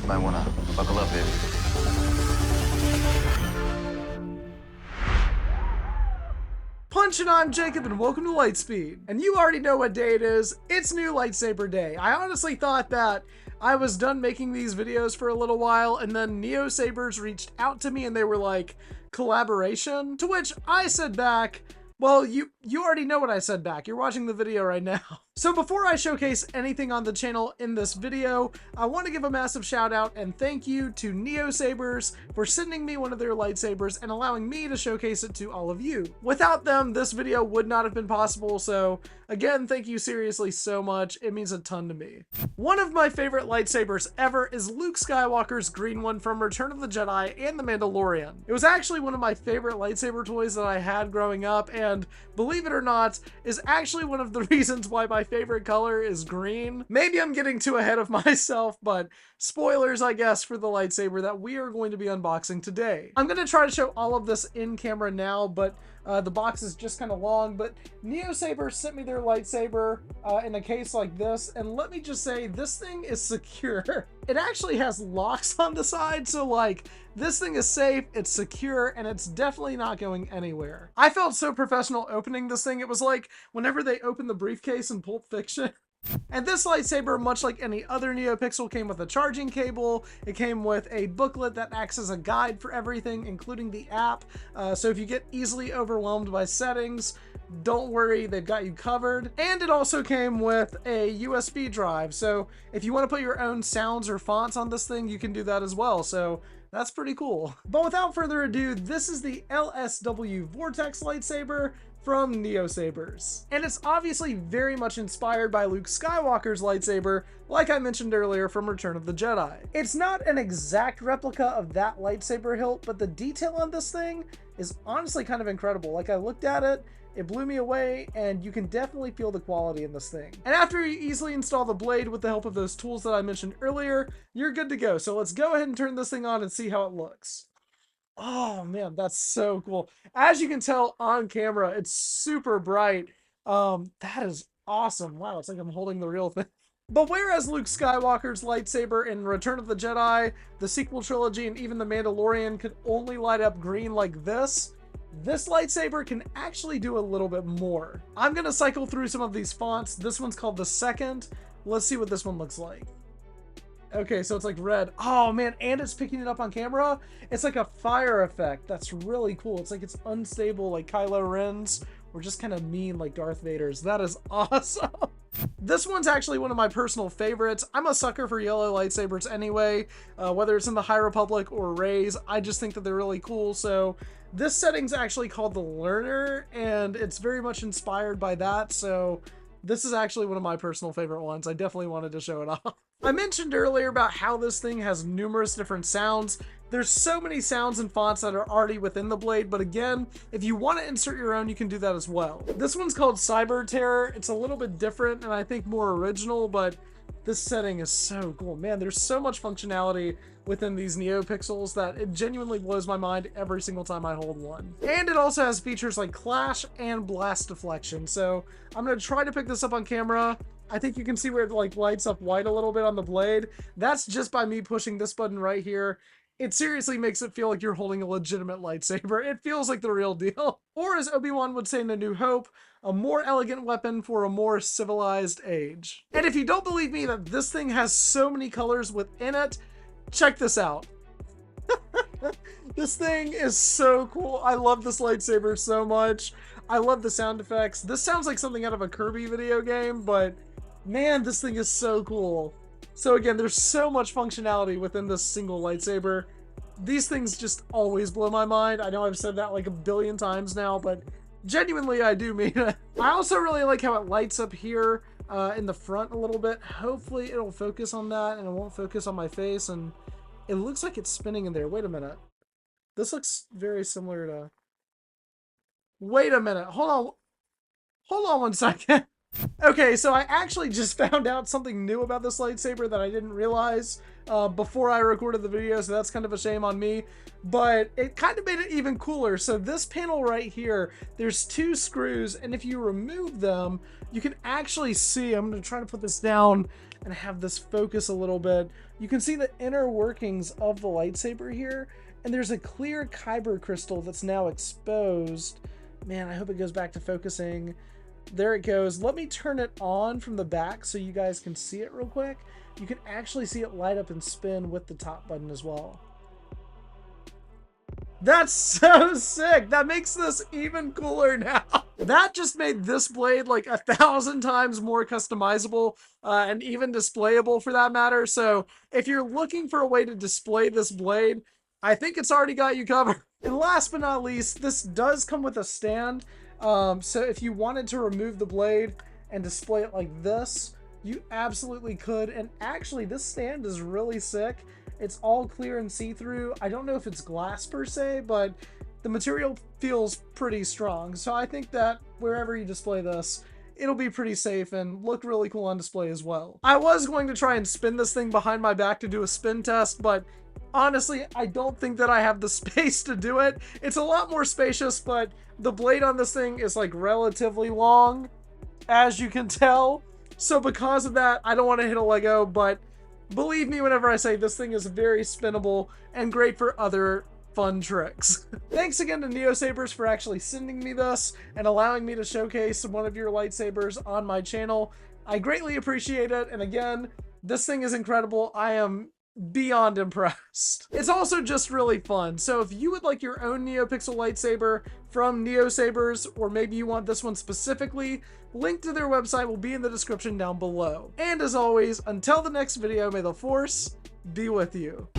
Might wanna buckle up, baby. Punchin', I'm Jacob and welcome to Lightspeed. And you already know what day it is. It's new lightsaber day. I honestly thought that I was done making these videos for a little while and then Neo Sabers reached out to me and they were like, collaboration? To which I said back, well, you already know what I said back. You're watching the video right now. So before I showcase anything on the channel in this video, I want to give a massive shout out and thank you to Neo Sabers for sending me one of their lightsabers and allowing me to showcase it to all of you. Without them, this video would not have been possible, so again, thank you seriously so much. It means a ton to me. One of my favorite lightsabers ever is Luke Skywalker's green one from Return of the Jedi and The Mandalorian. It was actually one of my favorite lightsaber toys that I had growing up, and believe it or not, is actually one of the reasons why my favorite color is green. Maybe I'm getting too ahead of myself, but spoilers, I guess, for the lightsaber that we are going to be unboxing today. I'm going to try to show all of this in camera now, but the box is just kind of long, but Neo Saber sent me their lightsaber in a case like this, and let me just say, this thing is secure. It actually has locks on the side, so like, this thing is safe, it's secure, and it's definitely not going anywhere. I felt so professional opening this thing. It was like whenever they open the briefcase in Pulp Fiction. And this lightsaber, much like any other NeoPixel, came with a charging cable. It came with a booklet that acts as a guide for everything, including the app. So if you get easily overwhelmed by settings, don't worry, they've got you covered. And it also came with a USB drive. So if you want to put your own sounds or fonts on this thing, you can do that as well. So that's pretty cool. But without further ado, this is the LSW Vortex Lightsaber from Neo Sabers. And it's obviously very much inspired by Luke Skywalker's lightsaber, like I mentioned earlier from Return of the Jedi. It's not an exact replica of that lightsaber hilt, but the detail on this thing is honestly kind of incredible. Like, I looked at it, it blew me away, and you can definitely feel the quality in this thing. And after you easily install the blade with the help of those tools that I mentioned earlier, you're good to go. So let's go ahead and turn this thing on and see how it looks. Oh man, that's so cool. As you can tell on camera, it's super bright. That is awesome. Wow, it's like I'm holding the real thing. But whereas Luke Skywalker's lightsaber in Return of the Jedi, the sequel trilogy, and even The Mandalorian could only light up green like this lightsaber can actually do a little bit more. I'm gonna cycle through some of these fonts. This one's called the Second. Let's see what this one looks like. Okay, so it's like red. Oh man, and it's picking it up on camera. It's like a fire effect. That's really cool. It's like it's unstable like Kylo Ren's, or just kind of mean like Darth Vader's. That is awesome. This one's actually one of my personal favorites. I'm a sucker for yellow lightsabers anyway, whether it's in the High Republic or Rey's. I just think that they're really cool. So this setting's actually called the Learner, and it's very much inspired by that. So this is actually one of my personal favorite ones. I definitely wanted to show it off. I mentioned earlier about how this thing has numerous different sounds. There's so many sounds and fonts that are already within the blade, but again, if you want to insert your own, you can do that as well. This one's called Cyber Terror. It's a little bit different and I think more original, but this setting is so cool. Man, there's so much functionality within these NeoPixels that it genuinely blows my mind every single time I hold one. And it also has features like Clash and Blast Deflection. So I'm going to try to pick this up on camera. I think you can see where it like lights up white a little bit on the blade. That's just by me pushing this button right here. It seriously makes it feel like you're holding a legitimate lightsaber. It feels like the real deal. Or as Obi-Wan would say in A New Hope, a more elegant weapon for a more civilized age. And if you don't believe me that this thing has so many colors within it, check this out. This thing is so cool. I love this lightsaber so much. I love the sound effects. This sounds like something out of a Kirby video game, but man, this thing is so cool. So again, there's so much functionality within this single lightsaber. These things just always blow my mind. I know I've said that like a billion times now, but genuinely I do mean it. I also really like how it lights up here in the front a little bit. Hopefully it'll focus on that and it won't focus on my face, and it looks like it's spinning in there. Wait a minute. This looks very similar to... Wait a minute. Hold on one second. Okay, so I actually just found out something new about this lightsaber that I didn't realize before I recorded the video, so that's kind of a shame on me, but it kind of made it even cooler. So this panel right here, there's two screws, and if you remove them, you can actually see, I'm going to try to put this down, and have this focus a little bit, you can see the inner workings of the lightsaber here, and there's a clear kyber crystal that's now exposed. Man, I hope it goes back to focusing. There it goes. Let me turn it on from the back so you guys can see it real quick. You can actually see it light up and spin with the top button as well. That's so sick. That makes this even cooler now. That just made this blade like 1,000 times more customizable and even displayable for that matter. So if you're looking for a way to display this blade, I think it's already got you covered. And last but not least, this does come with a stand. So if you wanted to remove the blade and display it like this, you absolutely could. And actually, this stand is really sick. It's all clear and see-through. I don't know if it's glass per se, but the material feels pretty strong. So I think that wherever you display this, it'll be pretty safe and look really cool on display as well. I was going to try and spin this thing behind my back to do a spin test, but honestly, I don't think that I have the space to do it. It's a lot more spacious, but the blade on this thing is like relatively long, as you can tell. So because of that, I don't want to hit a Lego, but believe me whenever I say this thing is very spinnable and great for other fun tricks. Thanks again to NeoSabers for actually sending me this and allowing me to showcase one of your lightsabers on my channel. I greatly appreciate it, and again, this thing is incredible. I am beyond impressed. It's also just really fun. So if you would like your own NeoPixel lightsaber from NeoSabers, or maybe you want this one specifically, link to their website will be in the description down below. And as always, until the next video, may the Force be with you.